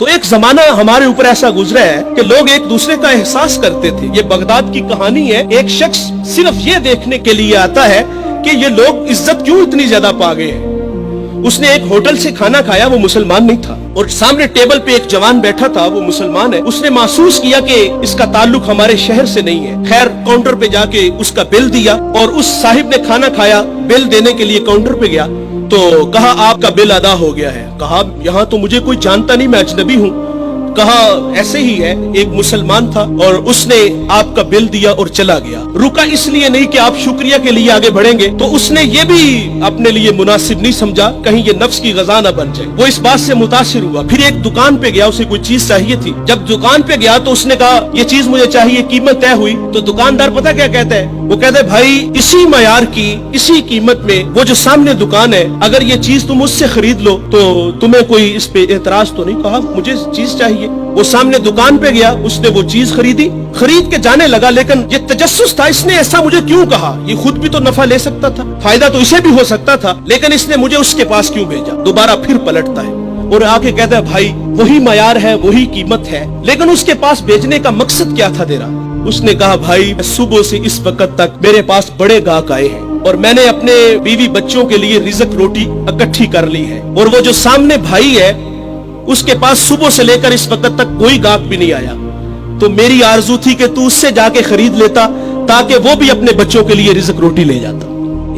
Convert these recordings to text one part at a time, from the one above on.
تو ایک जमाना हमारे ऊपर ऐसा गुजरा है कि लोग एक दूसरे का एहसास करते थे। ये बगदाद की कहानी है। एक शख्स सिर्फ ये देखने के लिए आता है कि ये लोग इज्जत क्यों इतनी ज्यादा पा गए हैं। उसने एक होटल से खाना खाया, वो मुसलमान नहीं था, और सामने टेबल पे एक जवान बैठा था, वो मुसलमान है। उसने महसूस किया कि इसका ताल्लुक हमारे शहर से नहीं है। खैर काउंटर पे जाके उसका बिल दिया, और उस साहिब ने खाना खाया, बिल देने के लिए काउंटर पे गया तो कहा आपका बिल अदा हो गया है। कहा यहाँ तो मुझे कोई जानता नहीं, मैं अजनबी हूँ। कहा ऐसे ही है, एक मुसलमान था और उसने आपका बिल दिया और चला गया। रुका इसलिए नहीं कि आप शुक्रिया के लिए आगे बढ़ेंगे, तो उसने ये भी अपने लिए मुनासिब नहीं समझा कहीं ये नफ्स की गजा न बन जाए। वो इस बात से मुतासिर हुआ। फिर एक दुकान पे गया, उसे कोई चीज चाहिए थी। जब दुकान पे गया तो उसने कहा ये चीज मुझे चाहिए, कीमत तय हुई। तो दुकानदार पता क्या कहता है, वो कहता है भाई इसी मयार की इसी कीमत में वो जो सामने दुकान है, अगर ये चीज तुम उससे खरीद लो तो तुम्हें कोई इस पे एतराज तो नहीं। कहा मुझे चीज चाहिए। वो सामने दुकान पे गया, उसने वो चीज खरीदी, खरीद के जाने लगा। लेकिन ये तजस्सुस था, इसने ऐसा मुझे क्यों कहा, ये खुद भी तो नफा ले सकता था, फायदा तो इसे भी हो सकता था, लेकिन इसने मुझे उसके पास क्यों भेजा। दोबारा फिर पलटता है और आके कहता है भाई वही मयार है, वही कीमत है, लेकिन उसके पास भेजने का मकसद क्या था तेरा। उसने कहा भाई सुबह से इस वक्त तक मेरे पास बड़े गाहक आए हैं और मैंने अपने बीवी बच्चों के लिए रिज़्क रोटी इकट्ठी कर ली है, और वो जो सामने भाई है उसके पास सुबह से लेकर इस वक्त तक कोई गाहक भी नहीं आया। तो मेरी आरजू थी कि तू उससे जाके खरीद लेता ताकि वो भी अपने बच्चों के लिए रिज़्क रोटी ले जाता।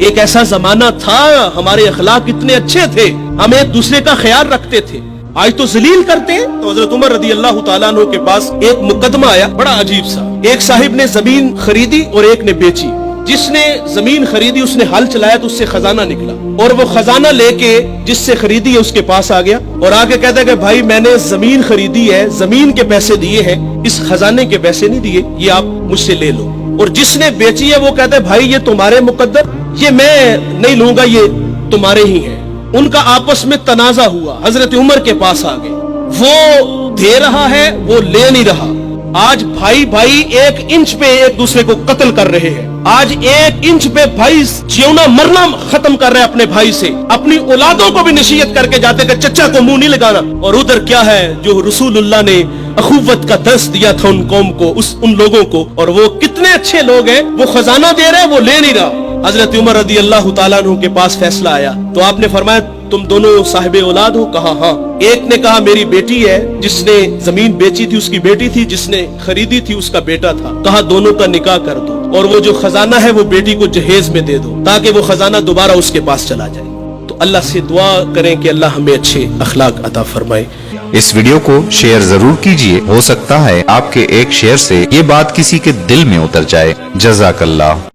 एक ऐसा जमाना था, हमारे अखलाक इतने अच्छे थे, हम एक दूसरे का ख्याल रखते थे। आज तो जलील करते हैं। तो हजरत उमर रदी अल्लाह तआला अन्हु के पास एक मुकदमा आया, बड़ा अजीब सा। एक साहिब ने जमीन खरीदी और एक ने बेची। जिसने जमीन खरीदी उसने हल चलाया तो उससे खजाना निकला, और वो खजाना लेके जिससे खरीदी है उसके पास आ गया और आके कहता है कि भाई मैंने जमीन खरीदी है, जमीन के पैसे दिए हैं, इस खजाने के पैसे नहीं दिए, ये आप मुझसे ले लो। और जिसने बेची है वो कहता है भाई ये तुम्हारे मुकद्दर, ये मैं नहीं लूंगा, ये तुम्हारे ही है। उनका आपस में तनाजा हुआ, हजरत उमर के पास आ गए। वो दे रहा है, वो ले नहीं रहा। आज भाई भाई 1 इंच पे एक दूसरे को कत्ल कर रहे हैं। आज 1 इंच पे भाई जीना मरना खत्म कर रहे हैं अपने भाई से। अपनी औलादों को भी नसीहत करके जाते कि चचा को मुंह नहीं लगाना। और उधर क्या है जो रसूलुल्लाह ने अखुवत का दर्स दिया था उन कौम को, उन लोगों को, और वो कितने अच्छे लोग हैं। वो खजाना दे रहे, वो ले नहीं रहा। हजरत उमर रदी अल्लाह तआला अन्हु के पास फैसला आया तो आपने फरमाया तुम दोनों साहिबे औलाद हो। कहा हाँ। एक ने कहा मेरी बेटी है, जिसने जमीन बेची थी उसकी बेटी थी, जिसने खरीदी थी उसका बेटा था। कहा दोनों का निकाह कर दो, और वो जो खजाना है वो बेटी को जहेज में दे दो ताकि वो खजाना दोबारा उसके पास चला जाए। तो अल्लाह से दुआ करें कि अल्लाह हमें अच्छे अखलाक अता फरमाए। इस वीडियो को शेयर जरूर कीजिए, हो सकता है आपके एक शेयर से ये बात किसी के दिल में उतर जाए। जज़ाकल्लाह।